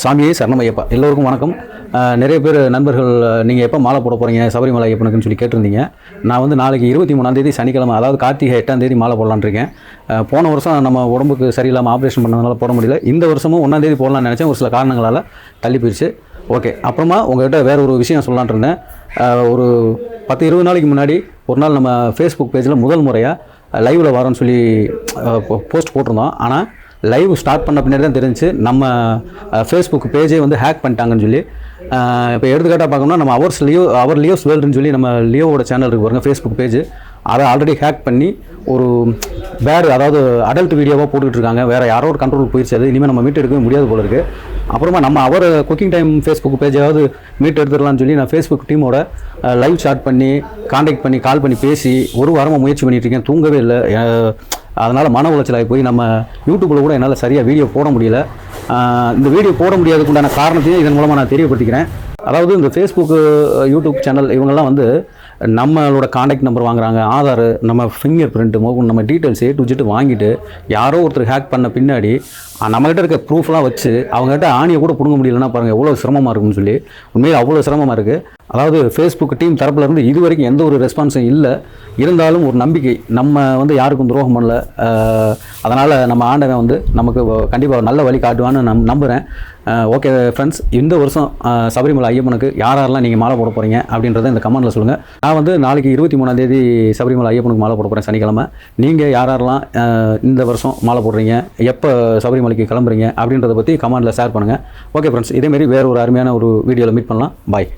சாமியே சரணமையப்பா. எல்லோருக்கும் வணக்கம். நிறைய பேர் நண்பர்கள் நீங்கள் எப்போ மாலை போட போகிறீங்க சபரிமலை ஐயப்பனுக்குன்னு சொல்லி கேட்டிருந்தீங்க. நான் வந்து நாளைக்கு 23ஆம் சனிக்கிழமை, அதாவது கார்த்திகை 8ஆம் மாலை போடலான்னு இருக்கேன். போன வருஷம் நம்ம உடம்புக்கு சரியில்லாமல் ஆப்ரேஷன் பண்ணதுனால போட முடியல. இந்த வருஷமும் 1ஆம் போடலான்னு நினச்சேன். ஒரு சில காரணங்களால் தள்ளி போயிடுச்சு. ஓகே, அப்புறமா உங்கள்கிட்ட வேறு ஒரு விஷயம் சொல்லலான் இருந்தேன். ஒரு 10-20 நாளைக்கு முன்னாடி ஒரு நாள் நம்ம ஃபேஸ்புக் பேஜில் முதல் முறையாக லைவில் வரோன்னு சொல்லி போஸ்ட் போட்டிருந்தோம். ஆனால் லைவ் ஸ்டார்ட் பண்ண பின்னாடி தான் தெரிஞ்சு நம்ம ஃபேஸ்புக் பேஜே வந்து ஹேக் பண்ணிட்டாங்கன்னு சொல்லி. இப்போ எடுத்துக்காட்டாக பார்க்கணும்னா நம்ம அவர் லியோஸ் வேர்ல்டுன்னு சொல்லி நம்ம லியோவோட சேனல் இருக்கு பாருங்க, ஃபேஸ்புக் பேஜ். அதை ஆல்ரெடி ஹேக் பண்ணி ஒரு பேடு, அதாவது அடல்ட் வீடியோவாக போட்டுக்கிட்டு இருக்காங்க. வேறு யாரோ ஒரு கண்ட்ரோல் போயிடுச்சு. அது இனிமேல் நம்ம மீட் எடுக்கவே முடியாது போல இருக்குது. அப்புறமா நம்ம அவர் குக்கிங் டைம் ஃபேஸ்புக் பேஜாவது மீட் எடுத்துடலாம்னு சொல்லி நான் ஃபேஸ்புக் டீமோட லைவ் சாட் பண்ணி காண்டாக்ட் பண்ணி கால் பண்ணி பேசி ஒரு வாரமாக முயற்சி பண்ணிகிட்டு இருக்கேன். தூங்கவே இல்லை. அதனால் மன உளைச்சலாகி போய் நம்ம யூடியூப்பில் கூட என்னால் சரியாக வீடியோ போட முடியல. இந்த வீடியோ போட முடியாததுக்கு உண்டான காரணத்தையும் இதன் மூலமாக நான் தெரியப்படுத்திக்கிறேன். அதாவது இந்த ஃபேஸ்புக்கு யூடியூப் சேனல் இவங்கெல்லாம் வந்து நம்மளோட காண்டாக்ட் நம்பர் வாங்குறாங்க, ஆதார், நம்ம ஃபிங்கர் பிரிண்ட்டு, நம்ம டீட்டெயில்ஸ் A to Z வாங்கிட்டு யாரோ ஒருத்தர் ஹேக் பண்ண பின்னாடி நம்மகிட்ட இருக்க ப்ரூஃப்லாம் வச்சு அவங்ககிட்ட ஆணியை கூட பிடுங்க முடியலன்னா பாருங்கள் எவ்வளோ சிரமமாக இருக்குன்னு சொல்லி. உண்மையில் அவ்வளோ சிரமமாக இருக்குது. அதாவது ஃபேஸ்புக் டீம் தரப்புலேருந்து இது வரைக்கும் எந்த ஒரு ரெஸ்பான்ஸும் இல்லை. இருந்தாலும் ஒரு நம்பிக்கை, நம்ம வந்து யாருக்கும் துரோகம் பண்ணல. அதனால் நம்ம ஆண்டவன் வந்து நமக்கு கண்டிப்பாக நல்ல வழி காட்டுவான்னு நம்புகிறேன். ஓகே ஃப்ரெண்ட்ஸ், இந்த வருஷம் சபரிமலை ஐயப்பனுக்கு யாரெல்லாம் நீங்கள் மாலை போட போகிறீங்க அப்படின்றத இந்த கமெண்ட்டில் சொல்லுங்கள். நான் வந்து நாளைக்கு 23ஆம் சபரிமலை ஐயப்பனுக்கு மாலை போட போகிறேன் சனிக்கிழமை. நீங்கள் யாரெல்லாம் இந்த வருஷம் மாலை போடுறீங்க, எப்போ சபரிமலைக்கு கிளம்புறீங்க அப்படின்றத பற்றி கமெண்ட்டில் ஷேர் பண்ணுங்கள். ஓகே ஃப்ரெண்ட்ஸ், இதேமாரி வேறு ஒரு அருமையான ஒரு வீடியோவில் மீட் பண்ணலாம். பாய்.